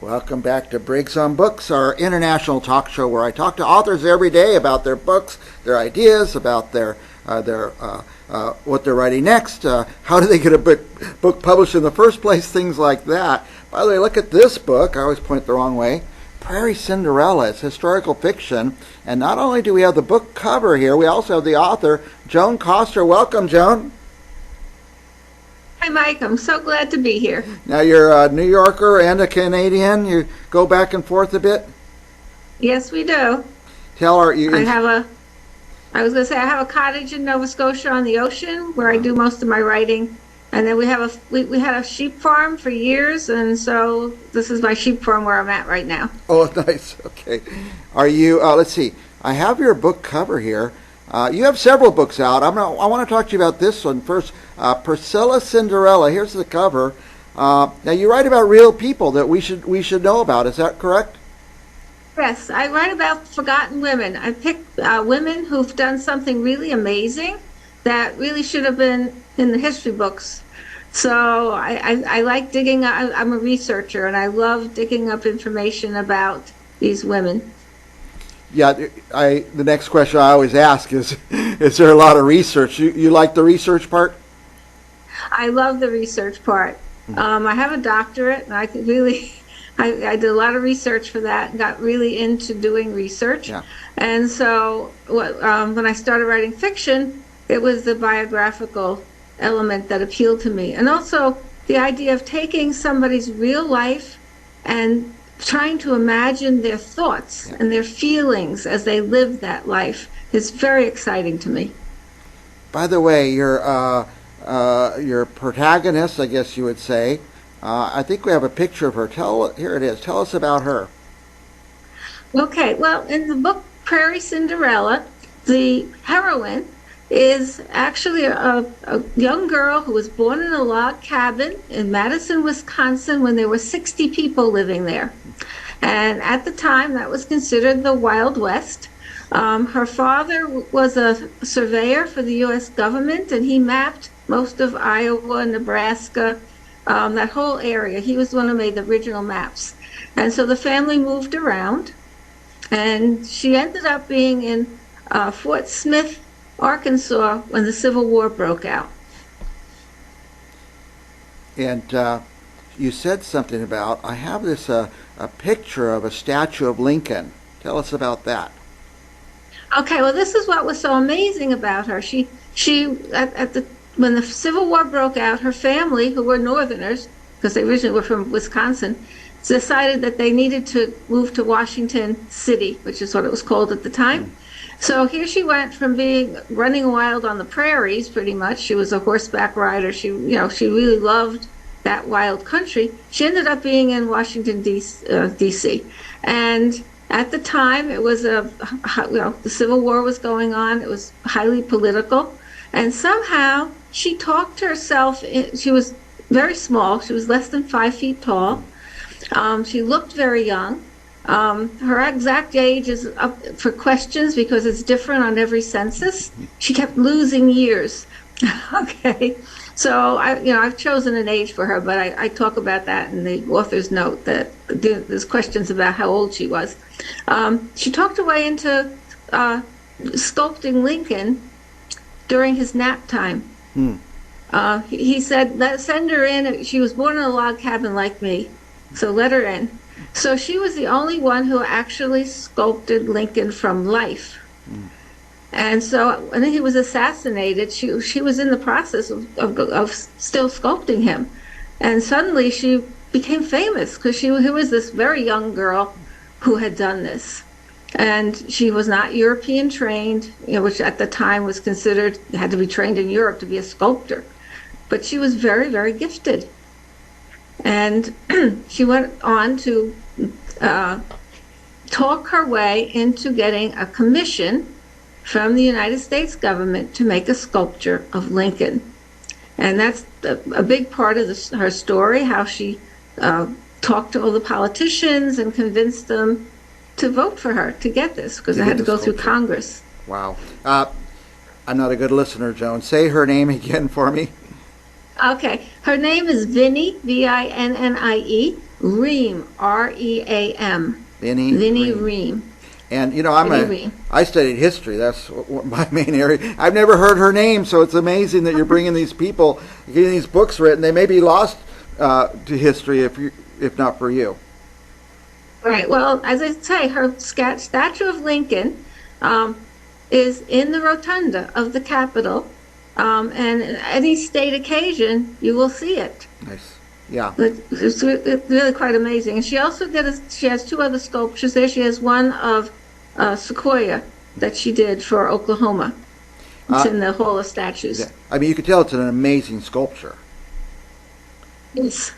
Welcome back to Briggs on Books, our international talk show where I talk to authors every day about their books, their ideas, about their what they're writing next, how do they get a book published in the first place, things like that. By the way, look at this book. I always point the wrong way. Prairie Cinderella. It's historical fiction. And not only do we have the book cover here, we also have the author, Joan Koster. Welcome, Joan. Hi, Mike. I'm so glad to be here. Now, you're a New Yorker and a Canadian. You go back and forth a bit? Yes, we do. Tell her you. I was going to say I have a cottage in Nova Scotia on the ocean where I do most of my writing. And then we had a sheep farm for years, and so this is my sheep farm where I'm at right now. Oh, nice. Okay. Are you, let's see, I have your book cover here. You have several books out. I want to talk to you about this one first. Priscilla Cinderella. Here's the cover. Now you write about real people that we should know about. Is that correct? Yes, I write about forgotten women. I pick women who've done something really amazing that really should have been in the history books. So I like digging. I'm a researcher, and I love digging up information about these women. Yeah, the next question I always ask is there a lot of research? You like the research part? I love the research part. I have a doctorate, and I did a lot of research for that and got really into doing research. Yeah. And so when I started writing fiction, it was the biographical element that appealed to me. And also the idea of taking somebody's real life and trying to imagine their thoughts and their feelings as they live that life is very exciting to me. By the way, your protagonist, I guess you would say, I think we have a picture of her. Here it is. Tell us about her. Okay, well, in the book Prairie Cinderella, the heroine is actually a young girl who was born in a log cabin in Madison, Wisconsin, when there were 60 people living there. And at the time, that was considered the Wild West. Her father was a surveyor for the U.S. government, and he mapped most of Iowa, Nebraska, that whole area. He was the one who made the original maps. And so the family moved around, and she ended up being in Fort Smith, Arkansas, when the Civil War broke out. And you said something about, I have this a picture of a statue of Lincoln. Tell us about that. Okay, well, this is what was so amazing about her. When the Civil War broke out, her family, who were Northerners, because they originally were from Wisconsin, decided that they needed to move to Washington City, which is what it was called at the time. So here she went from running wild on the prairies, pretty much. She was a horseback rider. She really loved that wild country. She ended up being in Washington, D.C. And at the time, it was the Civil War was going on. It was highly political. And somehow she talked herself. She was very small. She was less than 5 feet tall. She looked very young. Her exact age is up for questions because it's different on every census. She kept losing years. Okay, so I've chosen an age for her, but I talk about that in the author's note that there's questions about how old she was. She talked her way into sculpting Lincoln during his nap time. He said, send her in. She was born in a log cabin like me, so let her in. So she was the only one who actually sculpted Lincoln from life. And so when he was assassinated, she was in the process of still sculpting him. And suddenly she became famous because she was this very young girl who had done this. And she was not European trained, which at the time was considered, had to be trained in Europe to be a sculptor. But she was very, very gifted. And she went on to talk her way into getting a commission from the United States government to make a sculpture of Lincoln. And that's a big part of her story, how she talked to all the politicians and convinced them to vote for her to get this, because it had to go through Congress. Wow. I'm not a good listener, Joan. Say her name again for me. Okay. Her name is Vinnie, Vinnie, Ream, R-E-A-M. Vinnie Vinnie Ream. Ream. And you know, Ream. I studied history. That's my main area. I've never heard her name, so it's amazing that you're bringing these people, getting these books written. They may be lost to history if not for you. Right. Well, as I say, her statue of Lincoln is in the rotunda of the Capitol, and any state occasion you will see it. Nice. Yeah. It's really quite amazing. And she also she has two other sculptures there. She has one of Sequoia that she did for Oklahoma. It's in the Hall of Statues. Yeah. I mean, you can tell it's an amazing sculpture. Yes.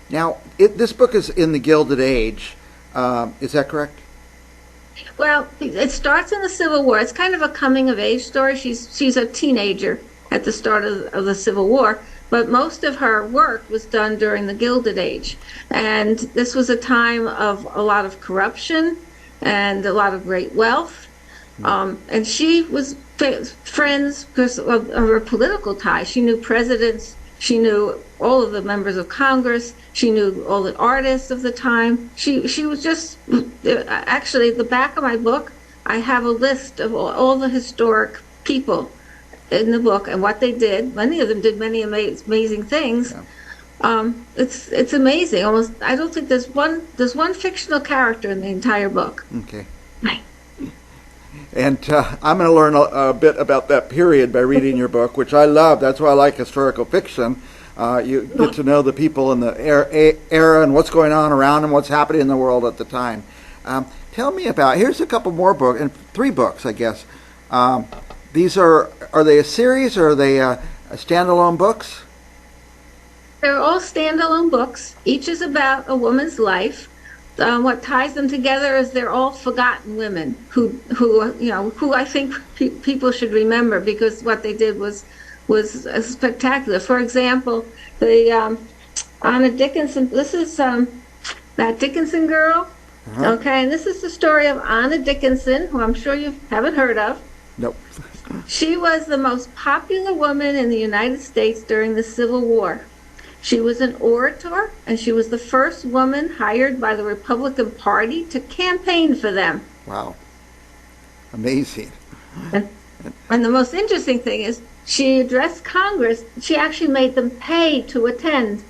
Now, this book is in the Gilded Age. Is that correct? Well, it starts in the Civil War. It's kind of a coming of age story. She's a teenager at the start of the Civil War, but most of her work was done during the Gilded Age. And this was a time of a lot of corruption and a lot of great wealth. And she was friends because of her political ties. She knew presidents. She knew all of the members of Congress. She knew all the artists of the time. She was just, actually, the back of my book, I have a list of all the historic people in the book and what they did. Many of them did many amazing things. Yeah. It's amazing. Almost, I don't think there's one fictional character in the entire book. Okay. Right. And I'm going to learn a bit about that period by reading your book, which I love. That's why I like historical fiction. You get to know the people in the era and what's going on around them, what's happening in the world at the time. Tell me about, here's a couple more books, and 3 books, I guess. These are they a series or are they standalone books? They're all standalone books. Each is about a woman's life. What ties them together is they're all forgotten women who I think people should remember because what they did was spectacular. For example, the Anna Dickinson. This is that Dickinson girl. Uh-huh. Okay, and this is the story of Anna Dickinson, who I'm sure you haven't heard of. Nope. She was the most popular woman in the United States during the Civil War. She was an orator, and she was the first woman hired by the Republican Party to campaign for them. Wow. Amazing. And the most interesting thing is she addressed Congress. She actually made them pay to attend.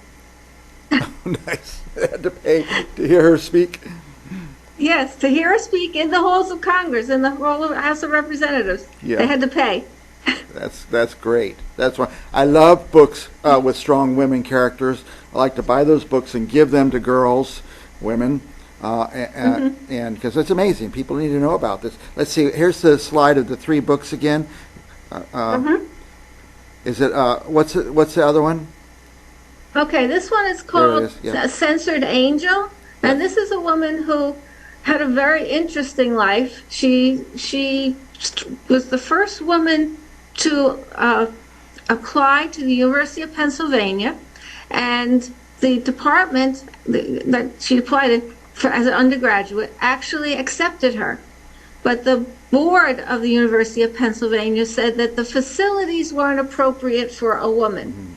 Nice. They had to pay to hear her speak. Yes, to hear her speak in the halls of Congress, in the House of Representatives. Yeah. They had to pay. That's great. That's why I love books with strong women characters. I like to buy those books and give them to girls, women, and because it's amazing. People need to know about this. Let's see. Here's the slide of the 3 books again. Is it what's the other one? Okay, this one is called Censored Angel, and this is a woman who had a very interesting life. She was the first woman to apply to the University of Pennsylvania, and the department that she applied for as an undergraduate actually accepted her. But the board of the University of Pennsylvania said that the facilities weren't appropriate for a woman. Mm-hmm.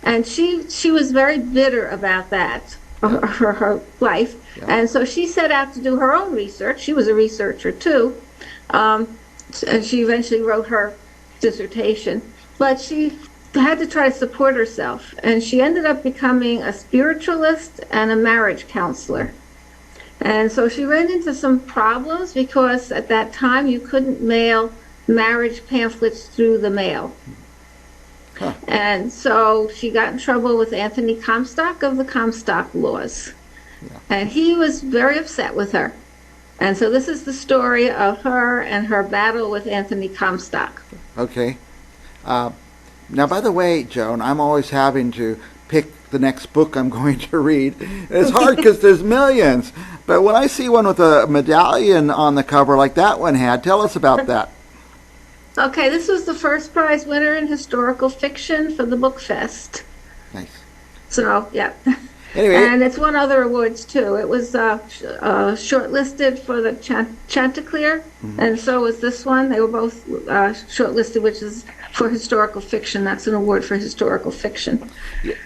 And she was very bitter about that, her life. Yeah. And so she set out to do her own research. She was a researcher too. And she eventually wrote her dissertation, but she had to try to support herself, and she ended up becoming a spiritualist and a marriage counselor. And so she ran into some problems because at that time you couldn't mail marriage pamphlets through the mail. Huh. And so she got in trouble with Anthony Comstock of the Comstock laws. Yeah. And he was very upset with her. And so this is the story of her and her battle with Anthony Comstock. Okay. Now, by the way, Joan, I'm always having to pick the next book I'm going to read. It's hard because there's millions. But when I see one with a medallion on the cover like that one had, tell us about that. Okay, this was the first prize winner in historical fiction for the Book Fest. Nice. So, yeah. Anyway, And it's won other awards too. It was shortlisted for the Chanticleer, and so was this one. They were both shortlisted, which is for historical fiction. That's an award for historical fiction.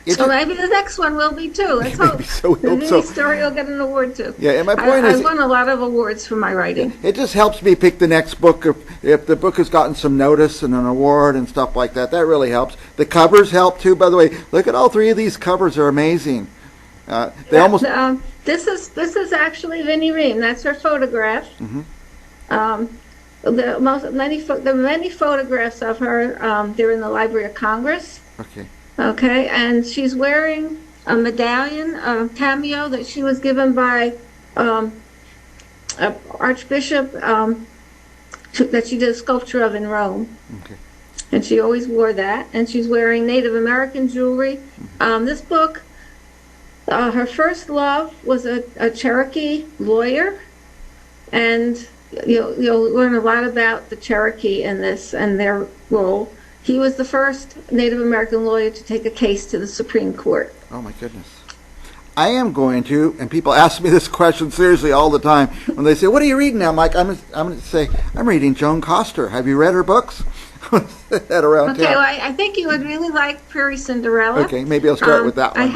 So maybe the next one will be too. Let's hope. So we hope Maybe so. the story will get an award too. Yeah, and my point is, I've won a lot of awards for my writing. it just helps me pick the next book. If the book has gotten some notice and an award and stuff like that, that really helps. The covers help too. By the way, look at all three of these covers; they're amazing. This is actually Vinnie Ream. That's her photograph. The many photographs of her. They're in the Library of Congress. Okay. Okay, and she's wearing a medallion, a cameo that she was given by Archbishop that she did a sculpture of in Rome. Okay. And she always wore that. And she's wearing Native American jewelry. This book, her first love was a Cherokee lawyer, and you'll learn a lot about the Cherokee in this and their role. He was the first Native American lawyer to take a case to the Supreme Court. Oh my goodness. I am going to, and people ask me this question seriously all the time when they say, "What are you reading now, Mike?" I'm going to say, "I'm reading Joan Koster. Have you read her books?" That around Okay, town. well, I think you would really like Prairie Cinderella. Okay, maybe I'll start with that one.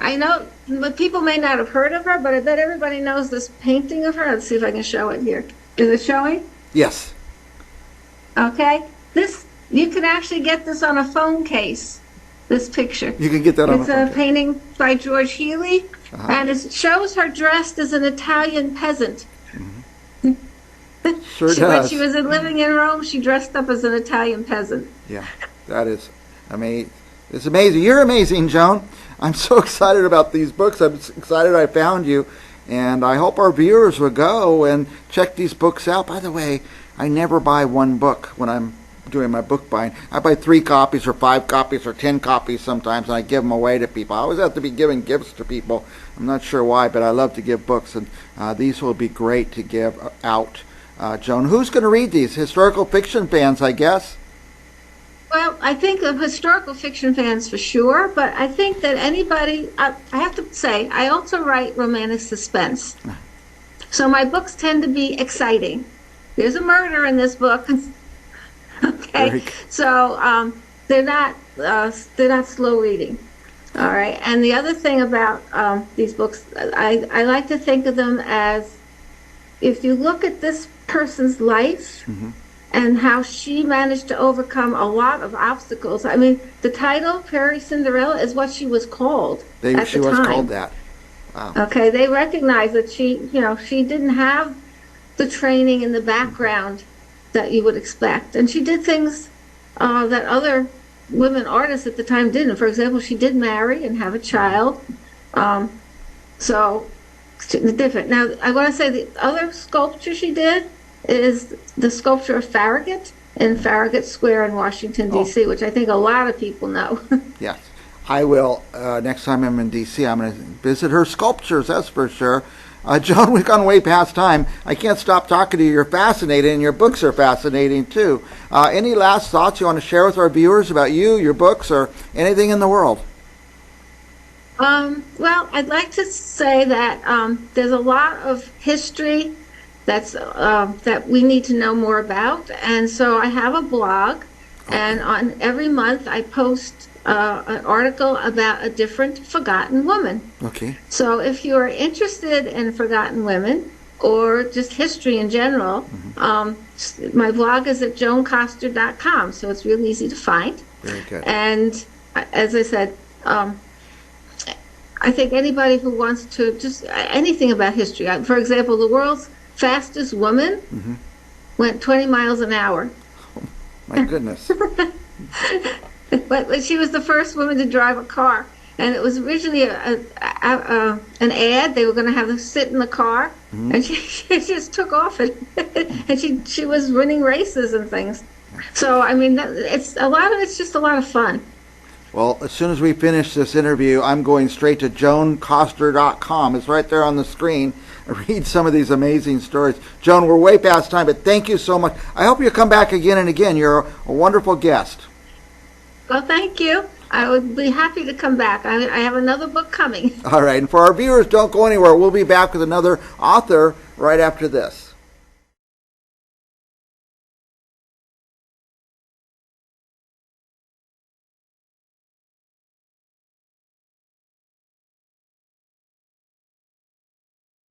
I know, but people may not have heard of her, but I bet everybody knows this painting of her. Let's see if I can show it here. Is it showing? Yes. Okay. You can actually get this on a phone case, this picture. You can get that on a phone It's a case. painting by George Healy, and it shows her dressed as an Italian peasant. Sure When does. she was living in Rome, she dressed up as an Italian peasant. Yeah, that is amazing. It's amazing. You're amazing, Joan. I'm so excited about these books. I'm excited I found you, and I hope our viewers will go and check these books out. By the way, I never buy one book when I'm doing my book buying. I buy 3 copies or 5 copies or 10 copies sometimes, and I give them away to people. I always have to be giving gifts to people. I'm not sure why, but I love to give books, and these will be great to give out. Joan, who's going to read these? Historical fiction fans, I guess? Well, I think of historical fiction fans for sure, but I think that anybody, I have to say, I also write romantic suspense. So my books tend to be exciting. There's a murder in this book. Okay, so they're not slow reading. All right, and the other thing about these books, I like to think of them as, if you look at this person's life and how she managed to overcome a lot of obstacles. I mean, the title Prairie Cinderella is what she was called at She the was time. called that. Wow. Okay, they recognized that she didn't have the training and the background that you would expect, and she did things that other women artists at the time didn't. For example, she did marry and have a child, so different. Now, I want to say the other sculpture she did is the sculpture of Farragut in Farragut Square in Washington, D.C., which I think a lot of people know. Yes. I will, next time I'm in D.C., I'm going to visit her sculptures, that's for sure. Joan, we've gone way past time. I can't stop talking to you. You're fascinating, and your books are fascinating, too. Any last thoughts you want to share with our viewers about you, your books, or anything in the world? Well, I'd like to say that there's a lot of history that we need to know more about, and so I have a blog, and on every month I post an article about a different forgotten woman. Okay. So if you're interested in forgotten women or just history in general, my blog is at joankoster.com, so it's real easy to find. Very good. And as I said, I think anybody who wants to just anything about history, for example, the world's fastest woman went 20 miles an hour. Oh, my goodness. But she was the first woman to drive a car, and it was originally an ad. They were going to have her sit in the car, and she just took off, and she was winning races and things. So I mean, it's a lot of it's just a lot of fun. Well, as soon as we finish this interview, I'm going straight to joankoster.com. It's right there on the screen. Read some of these amazing stories. Joan, we're way past time, but thank you so much. I hope you come back again and again. You're a wonderful guest. Well, thank you. I would be happy to come back. I have another book coming. All right. And for our viewers, don't go anywhere. We'll be back with another author right after this.